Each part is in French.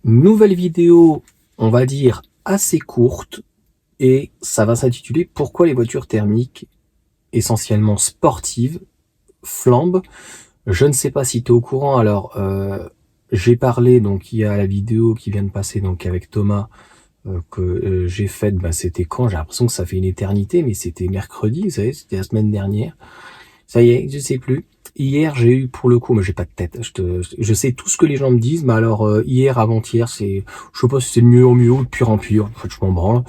Nouvelle vidéo, on va dire assez courte, et ça va s'intituler Pourquoi les voitures thermiques, essentiellement sportives, flambent. Je ne sais pas si tu es au courant. Alors j'ai parlé, donc il y a la vidéo qui vient de passer donc avec Thomas, que j'ai faite. C'était quand? J'ai l'impression que ça fait une éternité, mais c'était mercredi, vous savez, c'était la semaine dernière. Ça y est, je sais plus. Hier, j'ai eu, pour le coup, mais j'ai pas de tête. Je sais tout ce que les gens me disent, mais alors hier, avant-hier, je sais pas si c'est de mieux en mieux ou de pire en pire. En fait, je m'en branle.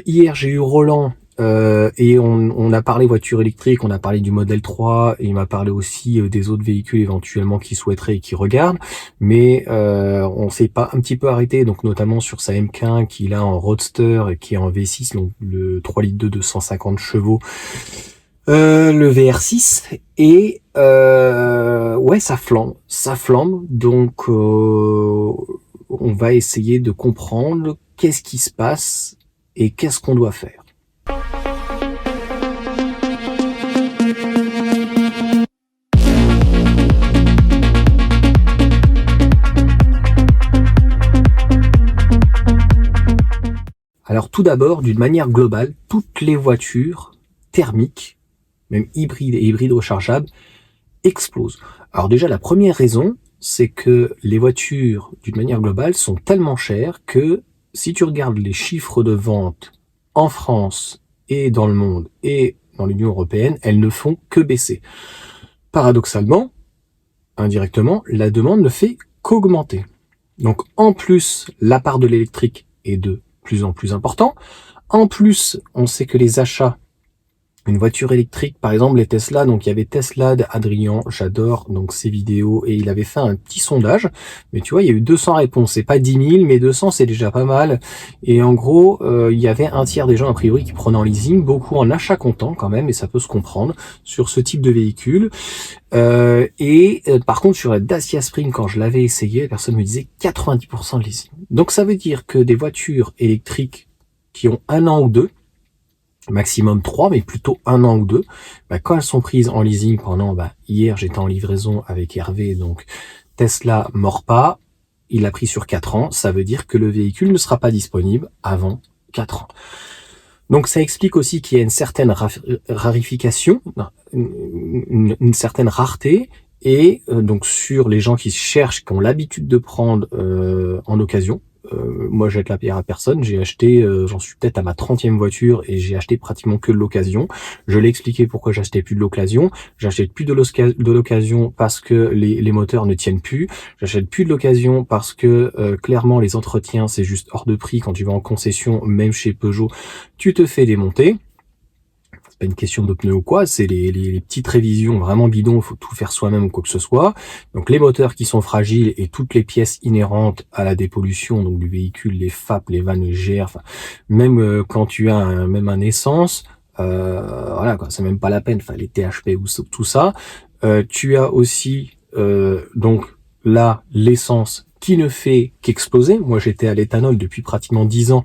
Hier, j'ai eu Roland, et on a parlé voiture électrique, on a parlé du modèle 3, et il m'a parlé aussi des autres véhicules éventuellement qu'il souhaiterait et qu'il regarde. Mais on s'est pas un petit peu arrêté, donc notamment sur sa MK1 qu'il a en Roadster et qui est en V6, donc le 3 litres de 250 chevaux. Le VR6, et ouais, ça flambe, donc on va essayer de comprendre qu'est-ce qui se passe et qu'est-ce qu'on doit faire. Alors tout d'abord, d'une manière globale, toutes les voitures thermiques, même hybrides et hybrides rechargeables, explosent. Alors déjà, la première raison, c'est que les voitures, d'une manière globale, sont tellement chères que si tu regardes les chiffres de vente en France et dans le monde et dans l'Union européenne, elles ne font que baisser. Paradoxalement, indirectement, la demande ne fait qu'augmenter. Donc en plus, la part de l'électrique est de plus en plus important. En plus, on sait que les achats, une voiture électrique, par exemple les Tesla, donc il y avait Tesla d'Adrien, j'adore donc ses vidéos, et il avait fait un petit sondage, mais tu vois, il y a eu 200 réponses, c'est pas 10 000, mais 200 c'est déjà pas mal, et en gros, il y avait un tiers des gens a priori qui prenaient en leasing, beaucoup en achat comptant quand même, et ça peut se comprendre sur ce type de véhicule. Par contre sur la Dacia Spring, quand je l'avais essayé, la personne me disait 90% de leasing. Donc ça veut dire que des voitures électriques qui ont 1 an ou 2, maximum 3, mais plutôt 1 an ou 2, quand elles sont prises en leasing pendant, hier j'étais en livraison avec Hervé, donc Tesla mord pas, il l'a pris sur 4 ans, ça veut dire que le véhicule ne sera pas disponible avant 4 ans. Donc ça explique aussi qu'il y a une certaine rarification, une certaine rareté, et donc sur les gens qui cherchent, qui ont l'habitude de prendre en occasion. Moi, jette la pierre à personne. J'ai acheté, j'en suis peut-être à ma 30e voiture, et j'ai acheté pratiquement que de l'occasion. Je l'ai expliqué pourquoi j'achetais plus de l'occasion. J'achète plus de l'occasion parce que les moteurs ne tiennent plus. J'achète plus de l'occasion parce que clairement les entretiens c'est juste hors de prix. Quand tu vas en concession, même chez Peugeot, tu te fais démonter. C'est pas une question de pneus ou quoi, c'est les petites révisions vraiment bidons, il faut tout faire soi-même ou quoi que ce soit. Donc les moteurs qui sont fragiles et toutes les pièces inhérentes à la dépollution, donc du véhicule, les FAP, les vannes, les GR, enfin, même quand tu as même un essence, voilà quoi, c'est même pas la peine, enfin les THP ou tout ça. Tu as aussi donc là l'essence qui ne fait qu'exploser. Moi j'étais à l'éthanol depuis pratiquement 10 ans.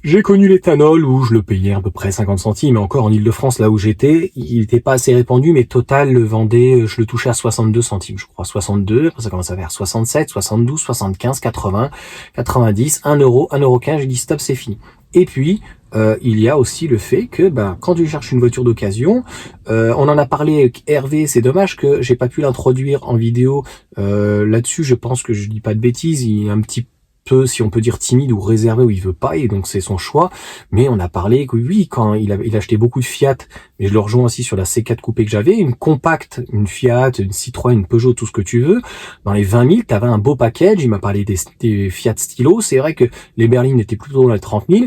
J'ai connu l'éthanol où je le payais à peu près 50 centimes, mais encore en Ile-de-France, là où j'étais, il n'était pas assez répandu, mais Total le vendait, je le touchais à 62 centimes, je crois, 62, après ça commence à faire 67, 72, 75, 80, 90, 1 euro, 1 euro 15, j'ai dit stop, c'est fini. Et puis, il y a aussi le fait que quand tu cherches une voiture d'occasion, on en a parlé avec Hervé, c'est dommage que j'ai pas pu l'introduire en vidéo. Là-dessus, je pense que je dis pas de bêtises, il est un petit peu, si on peut dire, timide ou réservé, où il veut pas, et donc c'est son choix. Mais on a parlé que oui, quand il a acheté beaucoup de Fiat, mais je le rejoins aussi sur la C4 coupé que j'avais, une compacte, une Fiat, une Citroën, une Peugeot, tout ce que tu veux. Dans les 20 000, t'avais un beau package. Il m'a parlé des Fiat Stilo. C'est vrai que les berlines étaient plutôt dans les 30 000.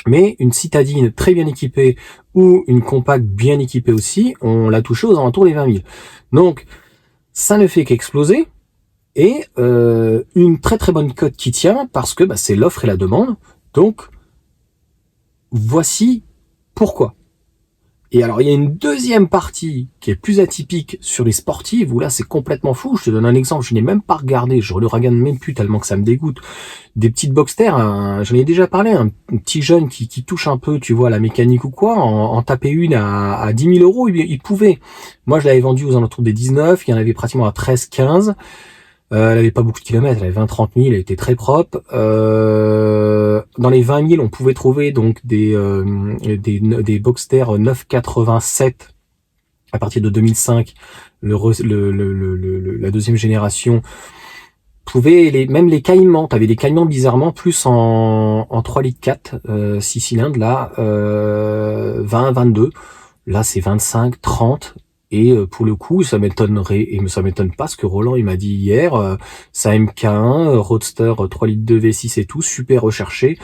Mais une citadine très bien équipée ou une compacte bien équipée aussi, on l'a touché aux alentours des 20 000. Donc, ça ne fait qu'exploser. Et une très très bonne cote qui tient parce que c'est l'offre et la demande. Donc, voici pourquoi. Et alors, il y a une deuxième partie qui est plus atypique sur les sportives, où là, c'est complètement fou. Je te donne un exemple, je n'ai même pas regardé, je le regarde même plus tellement que ça me dégoûte. Des petites Boxster, j'en ai déjà parlé, un petit jeune qui touche un peu, tu vois, la mécanique ou quoi, en taper une à 10 000 euros, il pouvait. Moi, je l'avais vendu aux alentours des 19, il y en avait pratiquement à 13, 15. Elle avait pas beaucoup de kilomètres, elle avait 20-30 000, elle était très propre. Dans les 20 000, on pouvait trouver donc des Boxster 987 à partir de 2005, la deuxième génération. Même les caïmans, t'avais des caïmans bizarrement plus en 3 litres 4, 6 cylindres, là, 20, 22, là c'est 25, 30, et pour le coup, ça m'étonnerait, et ça m'étonne pas ce que Roland il m'a dit hier, ça MK1, Roadster 3 litres 2 V6 et tout, super recherché,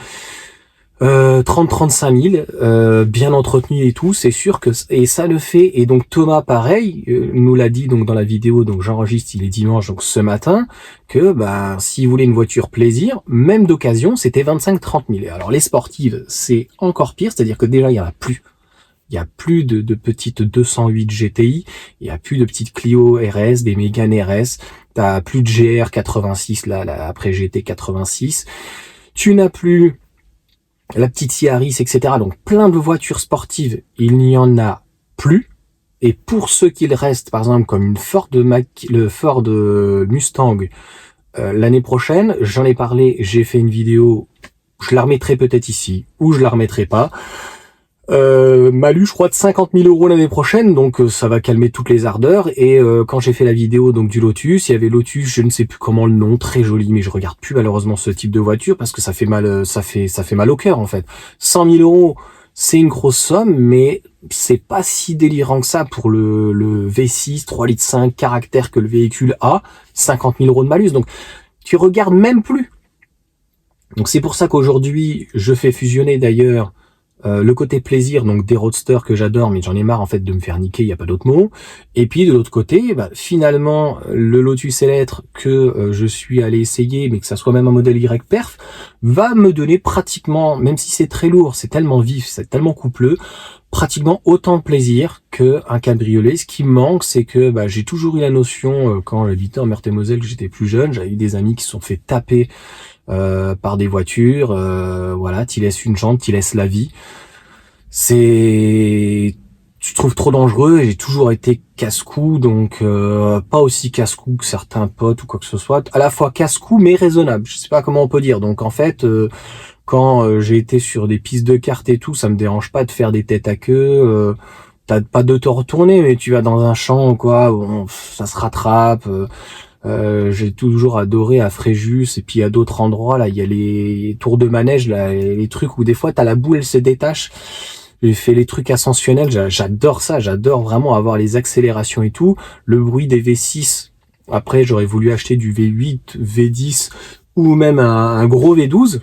30-35 000, bien entretenu et tout, c'est sûr que, et ça le fait, et donc Thomas pareil, nous l'a dit donc dans la vidéo, donc j'enregistre, il est dimanche, donc ce matin, que bah s'il voulait une voiture plaisir, même d'occasion, c'était 25-30 000. Et alors les sportives, c'est encore pire, c'est-à-dire que déjà il y en a plus. Il y a plus de petites 208 GTI, il y a plus de petites Clio RS, des Mégane RS, t'as plus de GR 86 là après GT 86, tu n'as plus la petite Yaris, etc. Donc plein de voitures sportives, il n'y en a plus. Et pour ceux qu'il reste, par exemple, comme le Ford Mustang, l'année prochaine, j'en ai parlé, j'ai fait une vidéo, je la remettrai peut-être ici, ou je la remettrai pas. Malu, je crois, de 50 000 € l'année prochaine, donc ça va calmer toutes les ardeurs. Et quand j'ai fait la vidéo donc du Lotus, il y avait Lotus, je ne sais plus comment le nom, très joli, mais je regarde plus malheureusement ce type de voiture parce que ça fait mal, ça fait mal au cœur en fait. 100 000 €, c'est une grosse somme, mais c'est pas si délirant que ça pour le V6 3 litres 5 caractère que le véhicule a, 50 000 € de malus. Donc tu regardes même plus. Donc c'est pour ça qu'aujourd'hui je fais fusionner d'ailleurs le côté plaisir, donc des roadsters que j'adore, mais j'en ai marre en fait de me faire niquer, il n'y a pas d'autre mot. Et puis de l'autre côté, finalement, le Lotus Eletre que je suis allé essayer, mais que ça soit même un modèle Y Perf, va me donner pratiquement, même si c'est très lourd, c'est tellement vif, c'est tellement coupleux, pratiquement autant de plaisir qu'un cabriolet. Ce qui me manque, c'est que j'ai toujours eu la notion, quand j'habitais en Meurthe-et-Moselle, que j'étais plus jeune, j'avais eu des amis qui se sont fait taper par des voitures, voilà, t'y laisses une jante, t'y laisses la vie. Tu trouves trop dangereux, et j'ai toujours été casse-cou, donc pas aussi casse-cou que certains potes ou quoi que ce soit, à la fois casse-cou mais raisonnable, je sais pas comment on peut dire. Donc en fait, quand j'ai été sur des pistes de cartes et tout, ça me dérange pas de faire des têtes à queue, t'as pas de te retourner, mais tu vas dans un champ quoi, bon, ça se rattrape. J'ai toujours adoré à Fréjus et puis à d'autres endroits là, il y a les tours de manège là, les trucs où des fois t'as la boule, elle se détache. J'ai fait les trucs ascensionnels, j'adore ça, j'adore vraiment avoir les accélérations et tout, le bruit des V6. Après j'aurais voulu acheter du V8, V10 ou même un gros V12.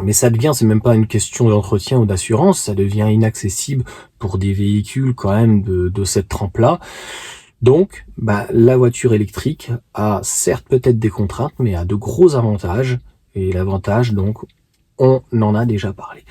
Mais ça devient, c'est même pas une question d'entretien ou d'assurance, ça devient inaccessible pour des véhicules quand même de cette trempe-là. Donc, la voiture électrique a certes peut-être des contraintes, mais a de gros avantages. Et l'avantage, donc, on en a déjà parlé.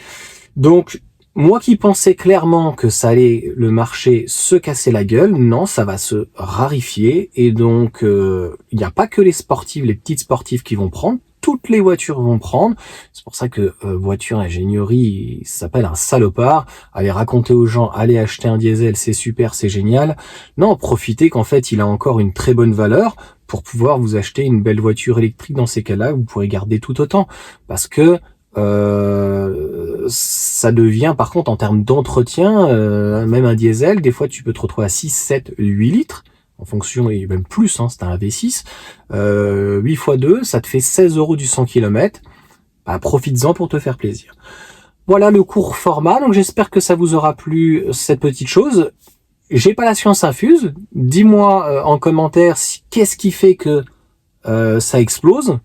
Donc, moi qui pensais clairement que ça allait, le marché, se casser la gueule, non, ça va se rarifier. Et donc, il n'y a pas que les sportives, les petites sportives qui vont prendre. Toutes les voitures vont prendre. C'est pour ça que voiture ingénierie, ça s'appelle un salopard. Allez raconter aux gens, allez acheter un diesel, c'est super, c'est génial. Non, profitez qu'en fait, il a encore une très bonne valeur pour pouvoir vous acheter une belle voiture électrique. Dans ces cas-là, vous pourrez garder tout autant. Parce que ça devient, par contre, en termes d'entretien, même un diesel, des fois, tu peux te retrouver à 6, 7, 8 litres. En fonction, et même plus, hein, c'est un V6, 8 x 2, ça te fait 16 € du 100 km. Profites-en pour te faire plaisir. Voilà le court format, donc j'espère que ça vous aura plu, cette petite chose. J'ai pas la science infuse, dis-moi en commentaire qu'est-ce qui fait que ça explose,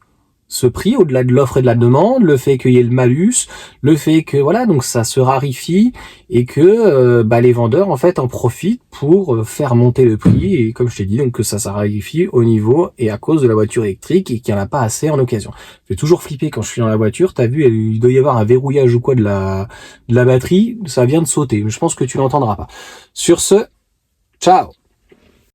ce prix, au-delà de l'offre et de la demande, le fait qu'il y ait le malus, le fait que voilà, donc ça se rarifie et que les vendeurs en fait en profitent pour faire monter le prix, et comme je t'ai dit, donc que ça se rarifie au niveau et à cause de la voiture électrique et qu'il n'y en a pas assez en occasion. Je vais toujours flipper quand je suis dans la voiture, t'as vu, il doit y avoir un verrouillage ou quoi de la batterie, ça vient de sauter, je pense que tu l'entendras pas. Sur ce, ciao.